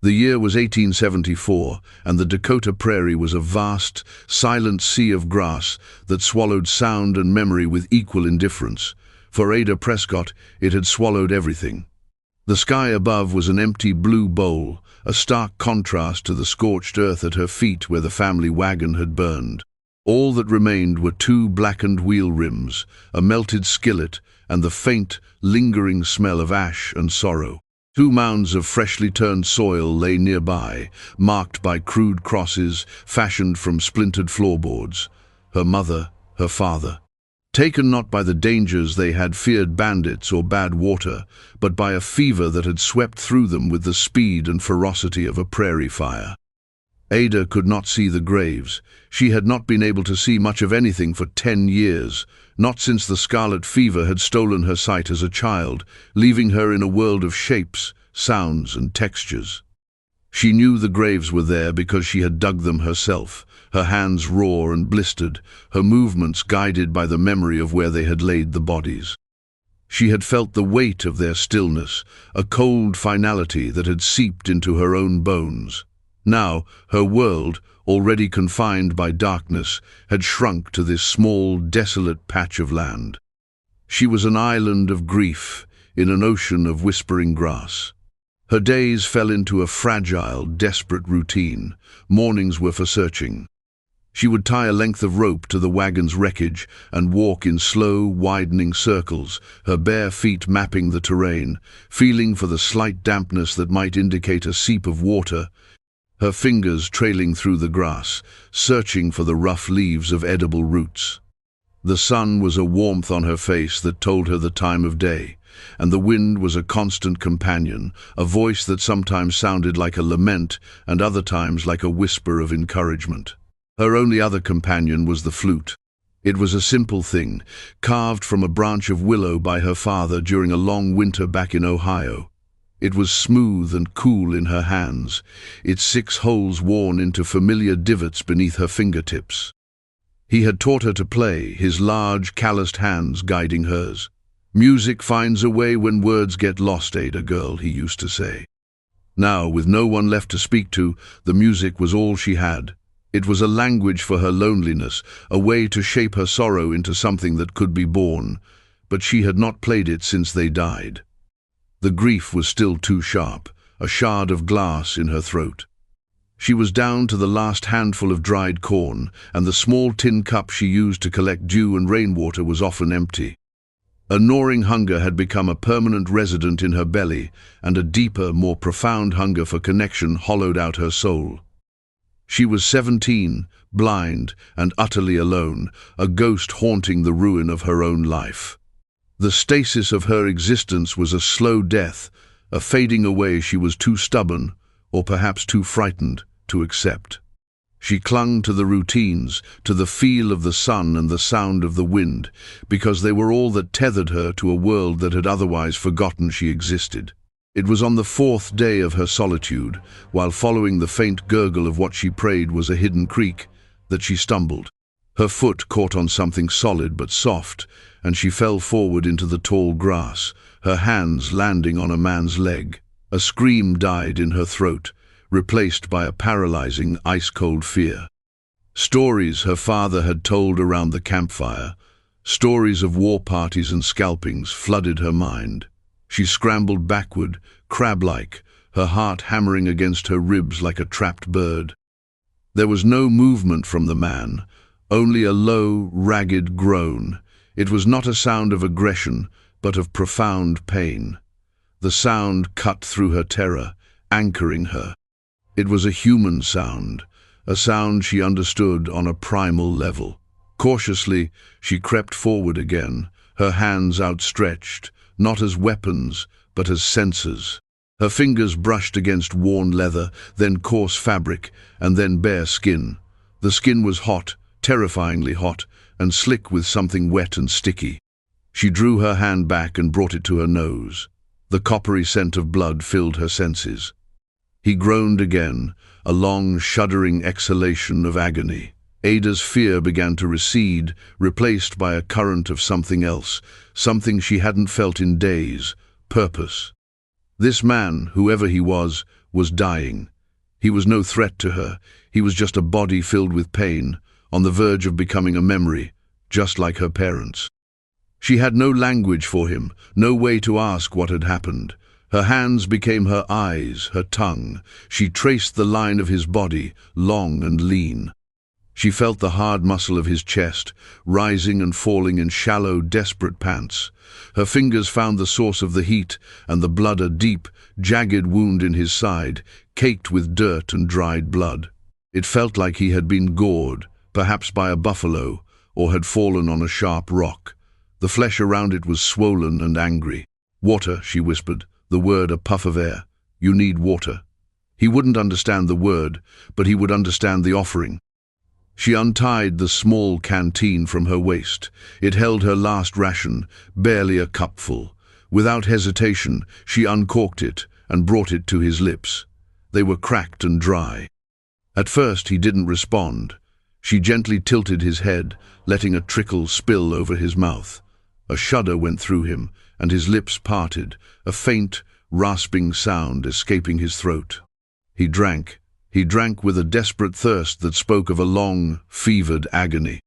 The year was 1874, and the Dakota prairie was a vast, silent sea of grass that swallowed sound and memory with equal indifference. For Ada Prescott, it had swallowed everything. The sky above was an empty blue bowl, a stark contrast to the scorched earth at her feet where the family wagon had burned. All that remained were two blackened wheel rims, a melted skillet, and the faint, lingering smell of ash and sorrow. Two mounds of freshly turned soil lay nearby, marked by crude crosses fashioned from splintered floorboards. Her mother, her father. Taken not by the dangers they had feared, bandits or bad water, but by a fever that had swept through them with the speed and ferocity of a prairie fire. Ada could not see the graves. She had not been able to see much of anything for 10 years, not since the scarlet fever had stolen her sight as a child, leaving her in a world of shapes, sounds, and textures. She knew the graves were there because she had dug them herself, her hands raw and blistered, her movements guided by the memory of where they had laid the bodies. She had felt the weight of their stillness, a cold finality that had seeped into her own bones. Now, her world, already confined by darkness, had shrunk to this small, desolate patch of land. She was an island of grief in an ocean of whispering grass. Her days fell into a fragile, desperate routine. Mornings were for searching. She would tie a length of rope to the wagon's wreckage and walk in slow, widening circles, her bare feet mapping the terrain, feeling for the slight dampness that might indicate a seep of water, her fingers trailing through the grass, searching for the rough leaves of edible roots. The sun was a warmth on her face that told her the time of day, and the wind was a constant companion, a voice that sometimes sounded like a lament and other times like a whisper of encouragement. Her only other companion was the flute. It was a simple thing, carved from a branch of willow by her father during a long winter back in Ohio. It was smooth and cool in her hands, its 6 holes worn into familiar divots beneath her fingertips. He had taught her to play, his large, calloused hands guiding hers. "Music finds a way when words get lost, Ada girl," he used to say. Now, with no one left to speak to, the music was all she had. It was a language for her loneliness, a way to shape her sorrow into something that could be born, but she had not played it since they died. The grief was still too sharp, a shard of glass in her throat. She was down to the last handful of dried corn, and the small tin cup she used to collect dew and rainwater was often empty. A gnawing hunger had become a permanent resident in her belly, and a deeper, more profound hunger for connection hollowed out her soul. She was 17, blind, and utterly alone, a ghost haunting the ruin of her own life. The stasis of her existence was a slow death, a fading away she was too stubborn, or perhaps too frightened, to accept. She clung to the routines, to the feel of the sun and the sound of the wind, because they were all that tethered her to a world that had otherwise forgotten she existed. It was on the 4th day of her solitude, while following the faint gurgle of what she prayed was a hidden creek, that she stumbled. Her foot caught on something solid but soft, and she fell forward into the tall grass, her hands landing on a man's leg. A scream died in her throat, replaced by a paralyzing, ice-cold fear. Stories her father had told around the campfire, stories of war parties and scalpings, flooded her mind. She scrambled backward, crab-like, her heart hammering against her ribs like a trapped bird. There was no movement from the man, only a low, ragged groan. It was not a sound of aggression, but of profound pain. The sound cut through her terror, anchoring her. It was a human sound, a sound she understood on a primal level. Cautiously, she crept forward again, her hands outstretched, not as weapons, but as sensors. Her fingers brushed against worn leather, then coarse fabric, and then bare skin. The skin was hot, terrifyingly hot, and slick with something wet and sticky. She drew her hand back and brought it to her nose. The coppery scent of blood filled her senses. He groaned again, a long, shuddering exhalation of agony. Ada's fear began to recede, replaced by a current of something else, something she hadn't felt in days: purpose. This man, whoever he was was dying. He was no threat to her. He was just a body filled with pain, on the verge of becoming a memory, just like her parents. She had no language for him, no way to ask what had happened. Her hands became her eyes, her tongue. She traced the line of his body, long and lean. She felt the hard muscle of his chest, rising and falling in shallow, desperate pants. Her fingers found the source of the heat, and the blood a deep, jagged wound in his side, caked with dirt and dried blood. It felt like he had been gored, perhaps by a buffalo, or had fallen on a sharp rock. The flesh around it was swollen and angry. "Water," she whispered, the word a puff of air. "You need water." He wouldn't understand the word, but he would understand the offering. She untied the small canteen from her waist. It held her last ration, barely a cupful. Without hesitation, she uncorked it and brought it to his lips. They were cracked and dry. At first he didn't respond. She gently tilted his head, letting a trickle spill over his mouth. A shudder went through him, and his lips parted, a faint, rasping sound escaping his throat. He drank with a desperate thirst that spoke of a long, fevered agony.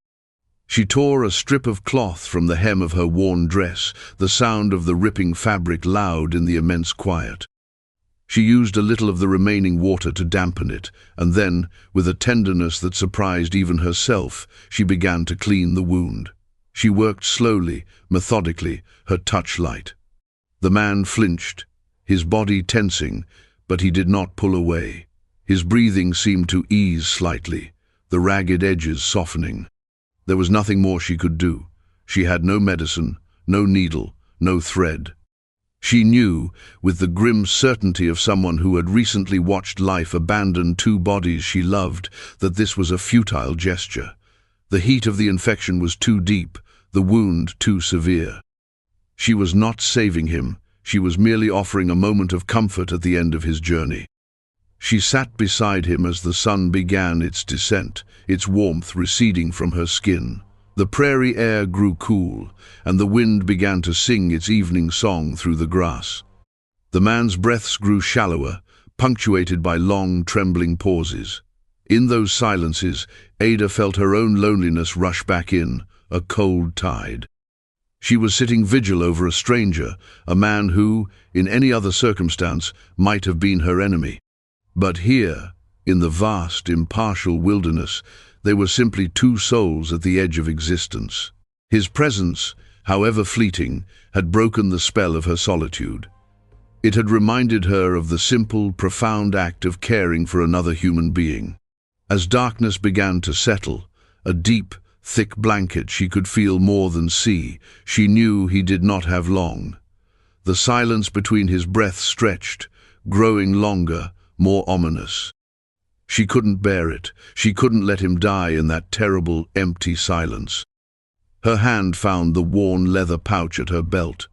She tore a strip of cloth from the hem of her worn dress, the sound of the ripping fabric loud in the immense quiet. She used a little of the remaining water to dampen it, and then, with a tenderness that surprised even herself, she began to clean the wound. She worked slowly, methodically, her touch light. The man flinched, his body tensing, but he did not pull away. His breathing seemed to ease slightly, the ragged edges softening. There was nothing more she could do. She had no medicine, no needle, no thread. She knew, with the grim certainty of someone who had recently watched life abandon two bodies she loved, that this was a futile gesture. The heat of the infection was too deep, the wound too severe. She was not saving him, she was merely offering a moment of comfort at the end of his journey. She sat beside him as the sun began its descent, its warmth receding from her skin. The prairie air grew cool, and the wind began to sing its evening song through the grass. The man's breaths grew shallower, punctuated by long, trembling pauses. In those silences, Ada felt her own loneliness rush back in, a cold tide. She was sitting vigil over a stranger, a man who, in any other circumstance, might have been her enemy. But here, in the vast, impartial wilderness, they were simply two souls at the edge of existence. His presence, however fleeting, had broken the spell of her solitude. It had reminded her of the simple, profound act of caring for another human being. As darkness began to settle, a deep, thick blanket she could feel more than see, she knew he did not have long. The silence between his breaths stretched, growing longer, more ominous. She couldn't bear it. She couldn't let him die in that terrible, empty silence. Her hand found the worn leather pouch at her belt.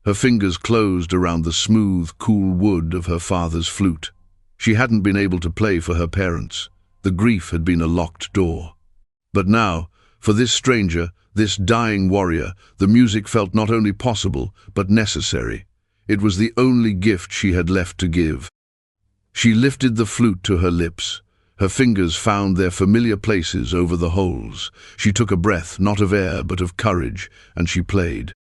Her fingers closed around the smooth, cool wood of her father's flute. She hadn't been able to play for her parents. The grief had been a locked door. But now, for this stranger, this dying warrior, the music felt not only possible, but necessary. It was the only gift she had left to give. She lifted the flute to her lips. Her fingers found their familiar places over the holes. She took a breath, not of air, but of courage, and she played.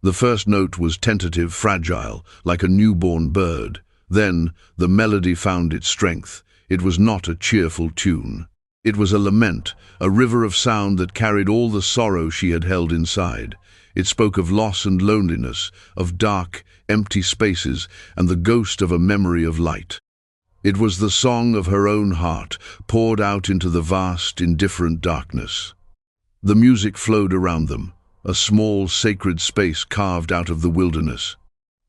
The first note was tentative, fragile, like a newborn bird. Then, the melody found its strength. It was not a cheerful tune. It was a lament, a river of sound that carried all the sorrow she had held inside. It spoke of loss and loneliness, of dark, empty spaces, and the ghost of a memory of light. It was the song of her own heart, poured out into the vast, indifferent darkness. The music flowed around them, a small, sacred space carved out of the wilderness.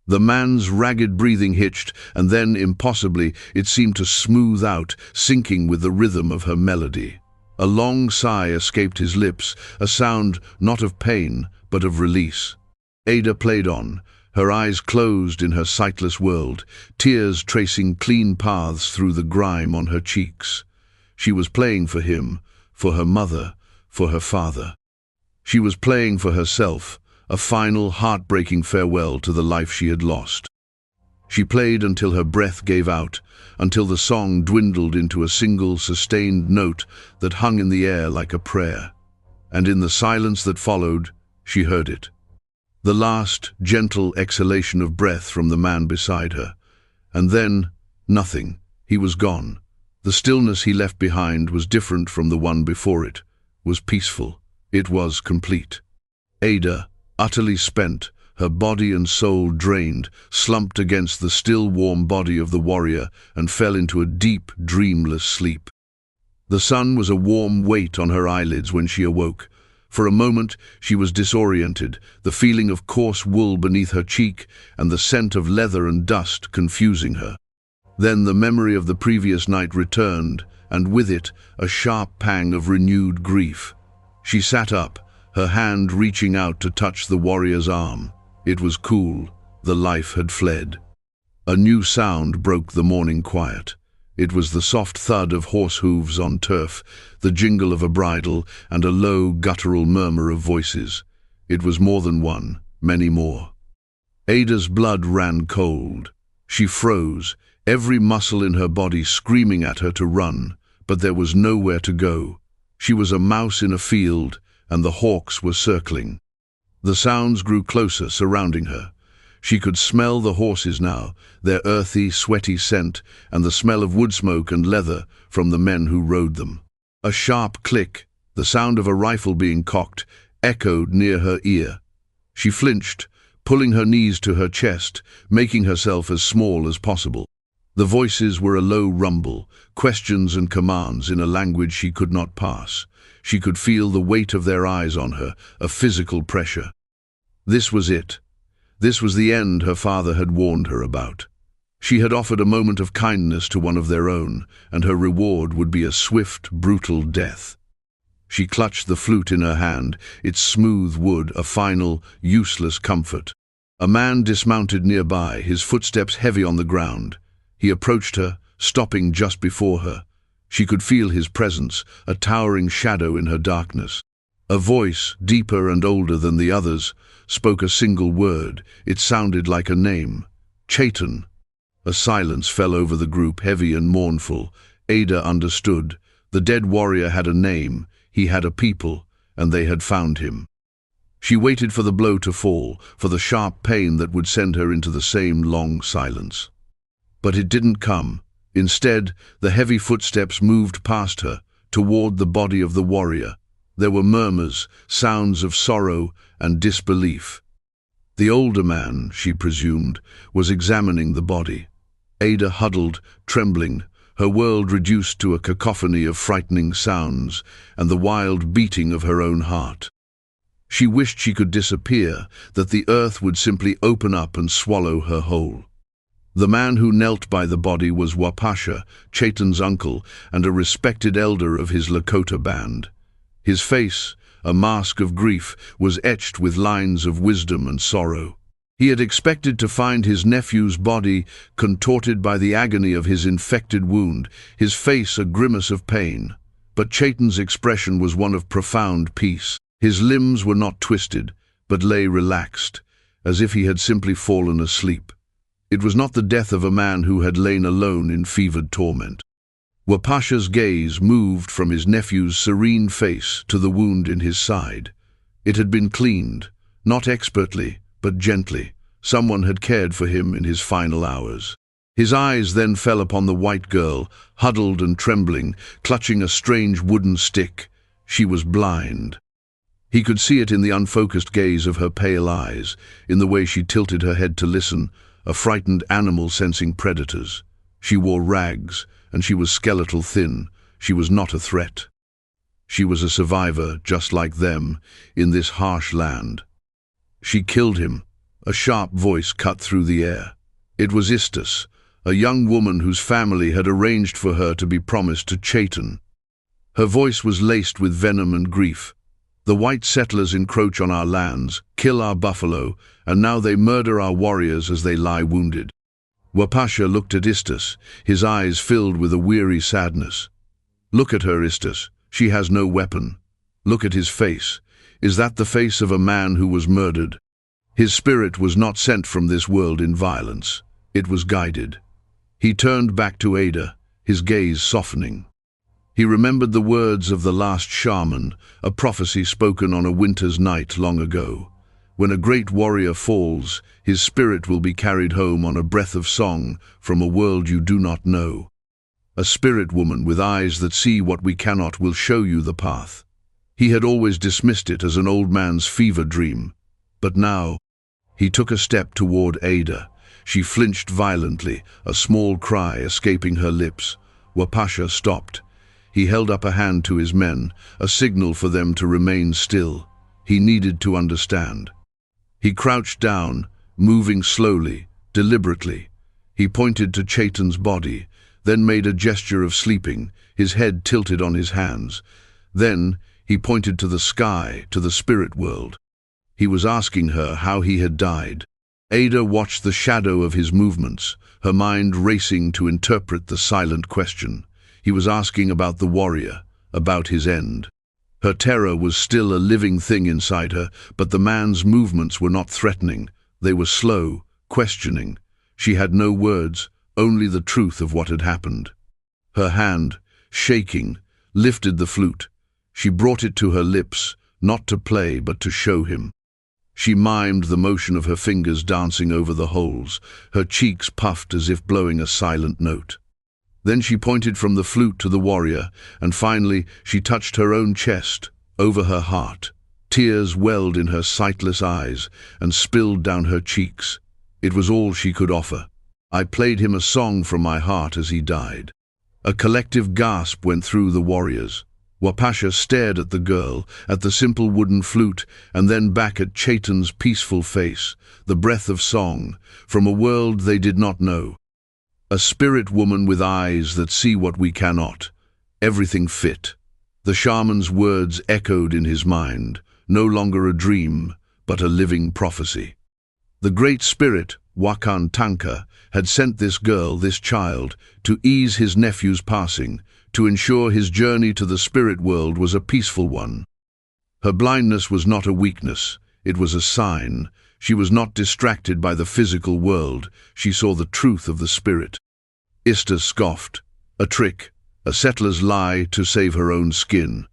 The man's ragged breathing hitched, and then, impossibly, it seemed to smooth out, syncing with the rhythm of her melody. A long sigh escaped his lips, a sound not of pain, but of release. Ada played on, her eyes closed in her sightless world, tears tracing clean paths through the grime on her cheeks. She was playing for him, for her mother, for her father. She was playing for herself, a final, heartbreaking farewell to the life she had lost. She played until her breath gave out, until the song dwindled into a single sustained note that hung in the air like a prayer. And in the silence that followed, she heard it. The last, gentle exhalation of breath from the man beside her. And then, nothing. He was gone. The stillness he left behind was different from the one before it, was peaceful. It was complete. Ada, utterly spent, her body and soul drained, slumped against the still warm body of the warrior and fell into a deep, dreamless sleep. The sun was a warm weight on her eyelids when she awoke. For a moment she was disoriented, the feeling of coarse wool beneath her cheek and the scent of leather and dust confusing her. Then the memory of the previous night returned, and with it a sharp pang of renewed grief. She sat up, her hand reaching out to touch the warrior's arm. It was cool. The life had fled. A new sound broke the morning quiet. It was the soft thud of horse hooves on turf, the jingle of a bridle, and a low, guttural murmur of voices. It was more than one, many more. Ada's blood ran cold. She froze, every muscle in her body screaming at her to run, but there was nowhere to go. She was a mouse in a field, and the hawks were circling. The sounds grew closer, surrounding her. She could smell the horses now, their earthy, sweaty scent, and the smell of wood smoke and leather from the men who rode them. A sharp click, the sound of a rifle being cocked, echoed near her ear. She flinched, pulling her knees to her chest, making herself as small as possible. The voices were a low rumble, questions and commands in a language she could not pass. She could feel the weight of their eyes on her, a physical pressure. This was it. This was the end her father had warned her about. She had offered a moment of kindness to one of their own, and her reward would be a swift, brutal death. She clutched the flute in her hand, its smooth wood a final, useless comfort. A man dismounted nearby, his footsteps heavy on the ground. He approached her, stopping just before her. She could feel his presence, a towering shadow in her darkness. A voice, deeper and older than the others, spoke a single word. It sounded like a name. Chaitan. A silence fell over the group, heavy and mournful. Ada understood. The dead warrior had a name, he had a people, and they had found him. She waited for the blow to fall, for the sharp pain that would send her into the same long silence. But it didn't come. Instead, the heavy footsteps moved past her, toward the body of the warrior. There were murmurs, sounds of sorrow and disbelief. The older man, she presumed, was examining the body. Ada huddled, trembling, her world reduced to a cacophony of frightening sounds and the wild beating of her own heart. She wished she could disappear, that the earth would simply open up and swallow her whole. The man who knelt by the body was Wapasha, Chaitan's uncle, and a respected elder of his Lakota band. His face, a mask of grief, was etched with lines of wisdom and sorrow. He had expected to find his nephew's body contorted by the agony of his infected wound, his face a grimace of pain. But Chaitan's expression was one of profound peace. His limbs were not twisted, but lay relaxed, as if he had simply fallen asleep. It was not the death of a man who had lain alone in fevered torment. Wapasha's gaze moved from his nephew's serene face to the wound in his side. It had been cleaned, not expertly, but gently. Someone had cared for him in his final hours. His eyes then fell upon the white girl, huddled and trembling, clutching a strange wooden stick. She was blind. He could see it in the unfocused gaze of her pale eyes, in the way she tilted her head to listen, a frightened animal sensing predators. She wore rags, and she was skeletal thin. She was not a threat. She was a survivor, just like them, in this harsh land. She killed him. A sharp voice cut through the air. It was Istus, a young woman whose family had arranged for her to be promised to Chaitan. Her voice was laced with venom and grief. The white settlers encroach on our lands, kill our buffalo, and now they murder our warriors as they lie wounded. Wapasha looked at Istus, his eyes filled with a weary sadness. Look at her, Istus. She has no weapon. Look at his face. Is that the face of a man who was murdered? His spirit was not sent from this world in violence. It was guided. He turned back to Ada, his gaze softening. He remembered the words of the last shaman, a prophecy spoken on a winter's night long ago. When a great warrior falls, his spirit will be carried home on a breath of song from a world you do not know. A spirit woman with eyes that see what we cannot will show you the path. He had always dismissed it as an old man's fever dream. But now, he took a step toward Ada. She flinched violently, a small cry escaping her lips. Wapasha stopped. He held up a hand to his men, a signal for them to remain still. He needed to understand. He crouched down, moving slowly, deliberately. He pointed to Chaitan's body, then made a gesture of sleeping, his head tilted on his hands. Then he pointed to the sky, to the spirit world. He was asking her how he had died. Ada watched the shadow of his movements, her mind racing to interpret the silent question. He was asking about the warrior, about his end. Her terror was still a living thing inside her, but the man's movements were not threatening. They were slow, questioning. She had no words, only the truth of what had happened. Her hand, shaking, lifted the flute. She brought it to her lips, not to play but to show him. She mimed the motion of her fingers dancing over the holes, her cheeks puffed as if blowing a silent note. Then she pointed from the flute to the warrior, and finally she touched her own chest, over her heart. Tears welled in her sightless eyes and spilled down her cheeks. It was all she could offer. I played him a song from my heart as he died. A collective gasp went through the warriors. Wapasha stared at the girl, at the simple wooden flute, and then back at Chaitan's peaceful face, the breath of song, from a world they did not know. A spirit woman with eyes that see what we cannot. Everything fit. The shaman's words echoed in his mind, no longer a dream, but a living prophecy. The great spirit, Wakan Tanka, had sent this girl, this child, to ease his nephew's passing, to ensure his journey to the spirit world was a peaceful one. Her blindness was not a weakness, it was a sign. She was not distracted by the physical world, she saw the truth of the spirit. Ista scoffed, a trick, a settler's lie to save her own skin.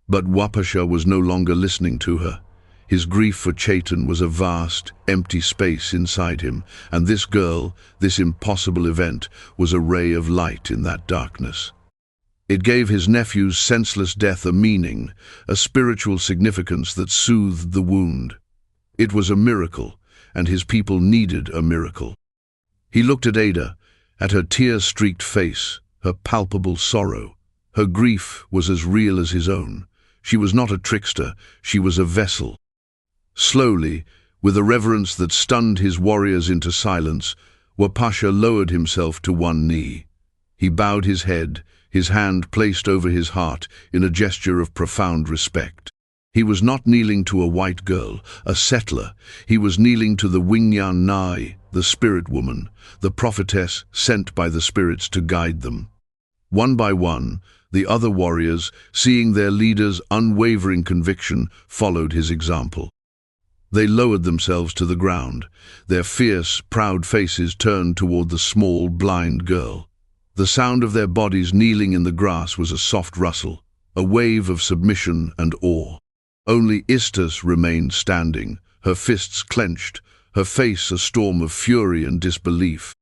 But Wapasha was no longer listening to her. His grief for Chaitan was a vast, empty space inside him, and this girl, this impossible event, was a ray of light in that darkness. It gave his nephew's senseless death a meaning, a spiritual significance that soothed the wound. It was a miracle, and his people needed a miracle. He looked at Ada, at her tear-streaked face, her palpable sorrow. Her grief was as real as his own. She was not a trickster, she was a vessel. Slowly, with a reverence that stunned his warriors into silence, Wapasha lowered himself to one knee. He bowed his head, his hand placed over his heart in a gesture of profound respect. He was not kneeling to a white girl, a settler. He was kneeling to the Winyan Nai, the spirit woman, the prophetess sent by the spirits to guide them. One by one, the other warriors, seeing their leader's unwavering conviction, followed his example. They lowered themselves to the ground, their fierce, proud faces turned toward the small, blind girl. The sound of their bodies kneeling in the grass was a soft rustle, a wave of submission and awe. Only Istas remained standing, her fists clenched, her face a storm of fury and disbelief.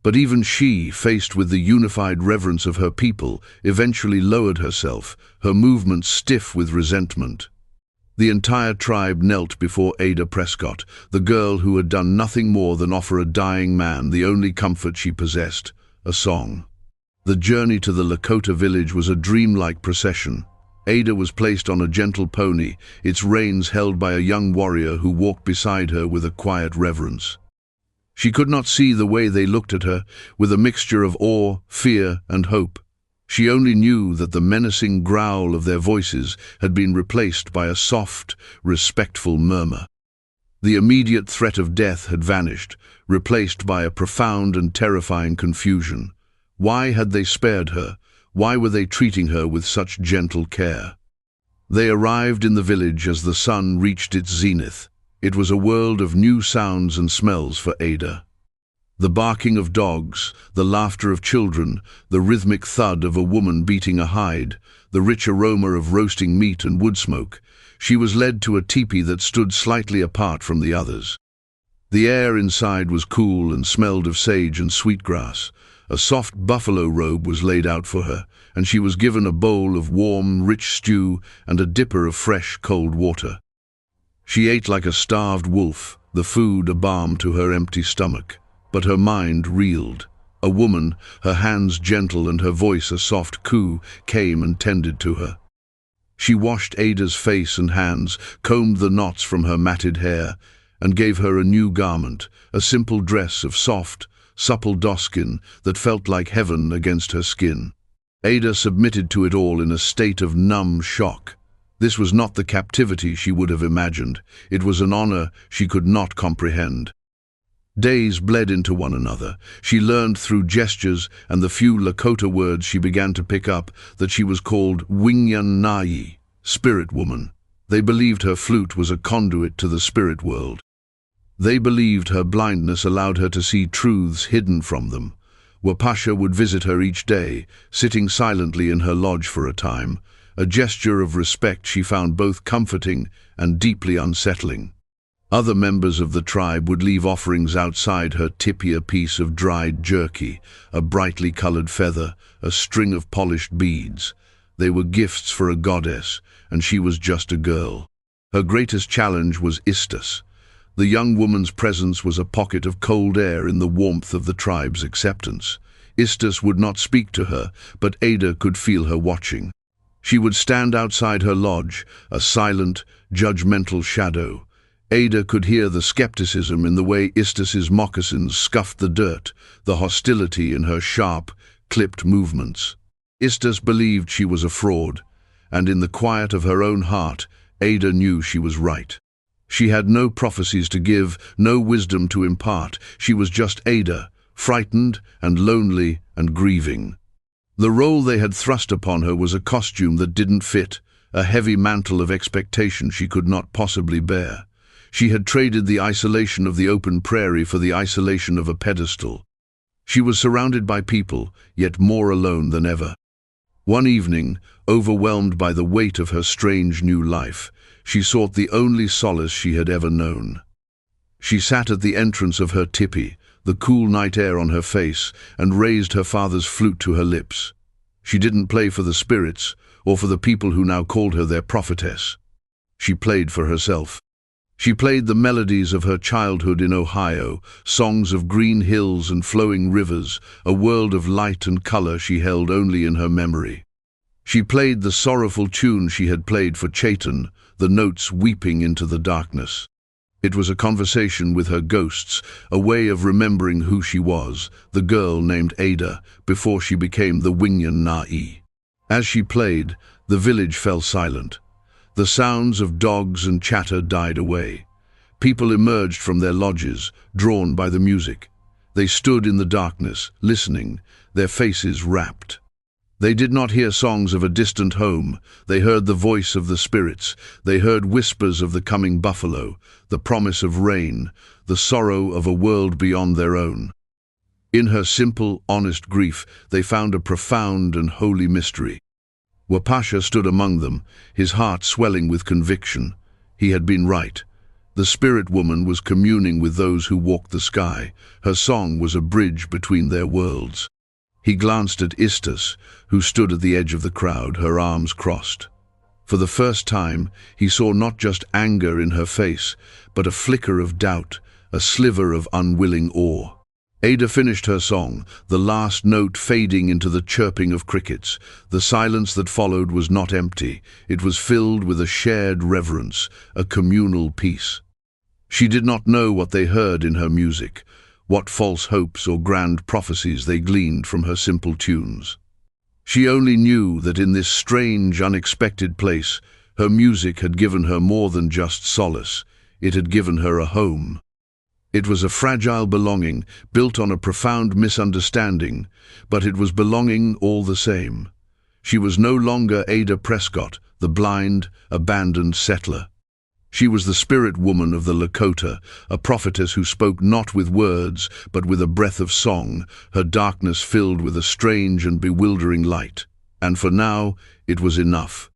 But even she, faced with the unified reverence of her people, eventually lowered herself, her movements stiff with resentment. The entire tribe knelt before Ada Prescott, the girl who had done nothing more than offer a dying man the only comfort she possessed, a song. The journey to the Lakota village was a dreamlike procession. Ada was placed on a gentle pony, its reins held by a young warrior who walked beside her with a quiet reverence. She could not see the way they looked at her, with a mixture of awe, fear, and hope. She only knew that the menacing growl of their voices had been replaced by a soft, respectful murmur. The immediate threat of death had vanished, replaced by a profound and terrifying confusion. Why had they spared her? Why were they treating her with such gentle care? They arrived in the village as the sun reached its zenith. It was a world of new sounds and smells for Ada. The barking of dogs, the laughter of children, the rhythmic thud of a woman beating a hide, the rich aroma of roasting meat and wood smoke. She was led to a teepee that stood slightly apart from the others. The air inside was cool and smelled of sage and sweetgrass. A soft buffalo robe was laid out for her, and she was given a bowl of warm, rich stew and a dipper of fresh, cold water. She ate like a starved wolf, the food a balm to her empty stomach. But her mind reeled. A woman, her hands gentle and her voice a soft coo, came and tended to her. She washed Ada's face and hands, combed the knots from her matted hair, and gave her a new garment, a simple dress of soft, supple doeskin that felt like heaven against her skin. Ada submitted to it all in a state of numb shock. This was not the captivity she would have imagined. It was an honor she could not comprehend. Days bled into one another. She learned through gestures and the few Lakota words she began to pick up that she was called Wingyan Nayi, spirit woman. They believed her flute was a conduit to the spirit world. They believed her blindness allowed her to see truths hidden from them. Wapasha would visit her each day, sitting silently in her lodge for a time, a gesture of respect she found both comforting and deeply unsettling. Other members of the tribe would leave offerings outside her tipi, a piece of dried jerky, a brightly colored feather, a string of polished beads. They were gifts for a goddess, and she was just a girl. Her greatest challenge was Istus. The young woman's presence was a pocket of cold air in the warmth of the tribe's acceptance. Istus would not speak to her, but Ada could feel her watching. She would stand outside her lodge, a silent, judgmental shadow. Ada could hear the skepticism in the way Istus's moccasins scuffed the dirt, the hostility in her sharp, clipped movements. Istus believed she was a fraud, and in the quiet of her own heart, Ada knew she was right. She had no prophecies to give, no wisdom to impart. She was just Ada, frightened and lonely and grieving. The role they had thrust upon her was a costume that didn't fit, a heavy mantle of expectation she could not possibly bear. She had traded the isolation of the open prairie for the isolation of a pedestal. She was surrounded by people, yet more alone than ever. One evening, overwhelmed by the weight of her strange new life, she sought the only solace she had ever known. She sat at the entrance of her tipi, the cool night air on her face, and raised her father's flute to her lips. She didn't play for the spirits, or for the people who now called her their prophetess. She played for herself. She played the melodies of her childhood in Ohio, songs of green hills and flowing rivers, a world of light and color she held only in her memory. She played the sorrowful tune she had played for Chaitan, the notes weeping into the darkness. It was a conversation with her ghosts, a way of remembering who she was, the girl named Ada, before she became the Wingyan Na'i. As she played, the village fell silent. The sounds of dogs and chatter died away. People emerged from their lodges, drawn by the music. They stood in the darkness, listening, their faces rapt. They did not hear songs of a distant home. They heard the voice of the spirits. They heard whispers of the coming buffalo, the promise of rain, the sorrow of a world beyond their own. In her simple, honest grief, they found a profound and holy mystery. Wapasha stood among them, his heart swelling with conviction. He had been right. The spirit woman was communing with those who walked the sky. Her song was a bridge between their worlds. He glanced at Istus, who stood at the edge of the crowd, her arms crossed. For the first time, he saw not just anger in her face, but a flicker of doubt, a sliver of unwilling awe. Ada finished her song, the last note fading into the chirping of crickets. The silence that followed was not empty. It was filled with a shared reverence, a communal peace. She did not know what they heard in her music, what false hopes or grand prophecies they gleaned from her simple tunes. She only knew that in this strange, unexpected place, her music had given her more than just solace. It had given her a home. It was a fragile belonging, built on a profound misunderstanding, but it was belonging all the same. She was no longer Ada Prescott, the blind, abandoned settler. She was the spirit woman of the Lakota, a prophetess who spoke not with words, but with a breath of song, her darkness filled with a strange and bewildering light. And for now, it was enough.